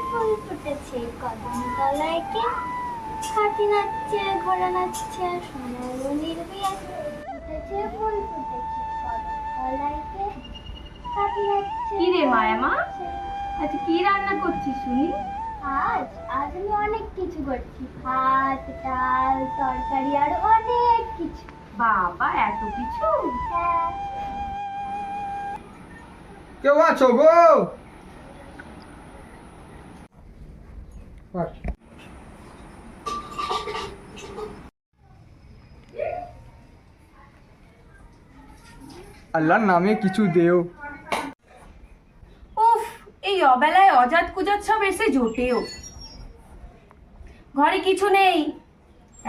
ফুল ফুটেছে কদম তলায় কে হাতি নাচছে ঘোড়া নাচছে সোনার মনির বিয়ে ফুটেছে ফুল ফুটেছে কদম তলায় কে হাতি নাচছে। কি রে মায়া মা, আচ্ছা কি রান্না করছিস শুনি? আজ আমি অনেক কিছু করছি, ভাত ডাল তরকারি আর অনেক কিছু। বাবা এত কিছু! হ্যাঁ। কেউ আছো গো? আল্লাহর নামে কিছু দেও। উফ, এই অবেলায় অজাত কুজাত সব এসে জোটেও। ঘরে কিছু নেই,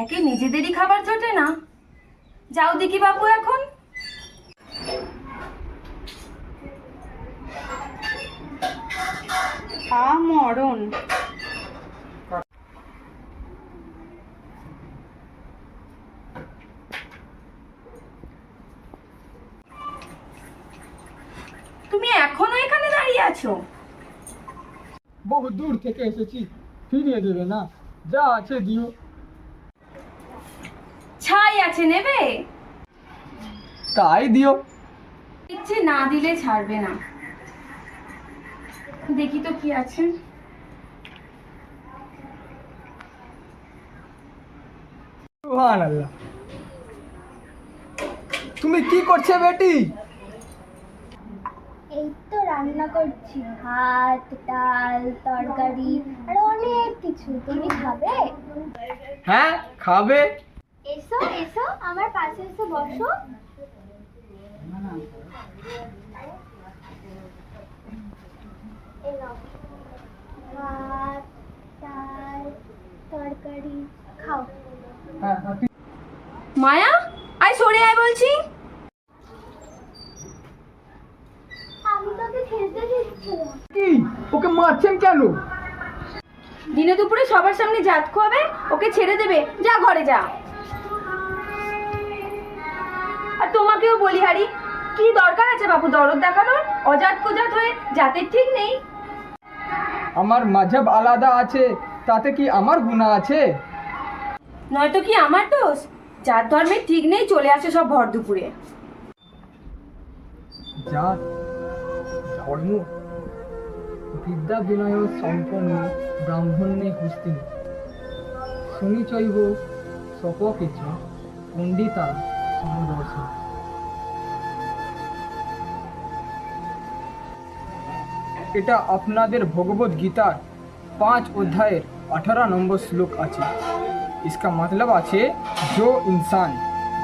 একে নিজেদেরই খাবার জোটে না। যাও দেখি বাপু এখন। মরণ। তুমি এখনো এখানে দাঁড়িয়ে আছো? বহু দূর থেকে এসেছি, ফিরিয়ে দেবে না? যা আছে দিও। ছাই আছে, নেবে? তাই দিও। ইচ্ছে না দিলে ছাড়বে না। দেখি তো কি আছে। সুবহানাল্লাহ। তুমি কি করছে বেটি? এই তো রান্না করছি, ভাত ডাল তরকারি আর অনেক কিছু। তুমি খাবে? হ্যাঁ খাবে। এসো এসো, আমার পাশে এসে বসো। এই নাও, ভাত ডাল তরকারি, খাও। হ্যাঁ মায়া, আয় সরে আয় বলছি। আমি তোকে খেলতে দিচ্ছিলাম। কি ওকে মারছেন কেন? দিনে দুপুরে সবার সামনে জাত খোয়াবে, ওকে ছেড়ে দেবে? যা ঘরে যা। আর তোমাকেও বলি হারি, কি দরকার আছে বাপু দরদ দেখানোর? অজাত কুজাত হয়ে জাতের ঠিক নেই। আমার মাযহাব আলাদা আছে, তাতে কি আমার গুনাহ আছে? নয়তো কি আমার দোষ? জাত ধর্মের ঠিক নেই, চলে আসে সব ভর দুপুরে। জাত ধর্ম বিদ্যা বিনয় সম্পন্ন ব্রাহ্মণ্যে হস্তিনী শুনিচৈব সপকেচ পণ্ডিতা সমদর্শন। এটা আপনাদের ভগবত গীতার 5 অধ্যায়ের 18 নম্বর শ্লোক আছে। इसका मतलब আছে जो इंसान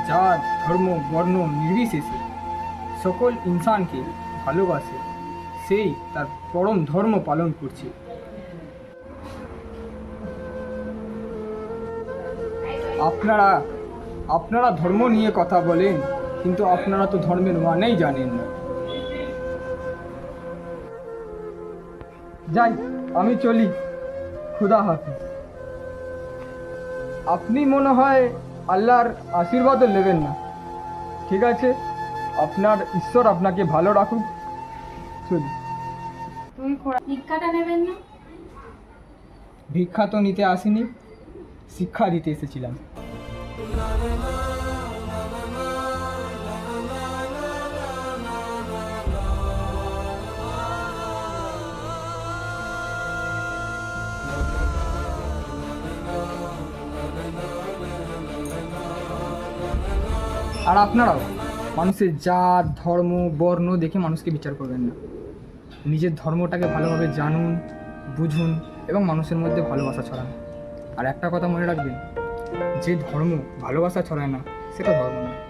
জাত ধর্ম বর্ণ নির্বিশেষে সকল ইনসানকে ভালোবাসে সেই তার পরম ধর্ম পালন করছে। আপনারা ধর্ম নিয়ে কথা বলেন, কিন্তু আপনারা তো ধর্মের মানেই জানেন না। যাই, আমি চলি। খুদা হাফিজ। আপনি মনে হয় আল্লাহর আশীর্বাদও নেবেন না। ঠিক আছে, আপনার ঈশ্বর আপনাকে ভালো রাখুক। চলি। তুমি ভিক্ষাটা নেবেন না? ভিক্ষা তো নিতে আসিনি, শিক্ষা দিতে এসেছিলাম। আর আপনারাও মানুষের জাত ধর্ম বর্ণ দেখে মানুষকে বিচার করবেন না। নিজের ধর্মটাকে ভালোভাবে জানুন, বুঝুন এবং মানুষের মধ্যে ভালোবাসা ছড়ান। আর একটা কথা মনে রাখবেন, যে ধর্ম ভালোবাসা ছড়ায় না সেটা ধর্ম না।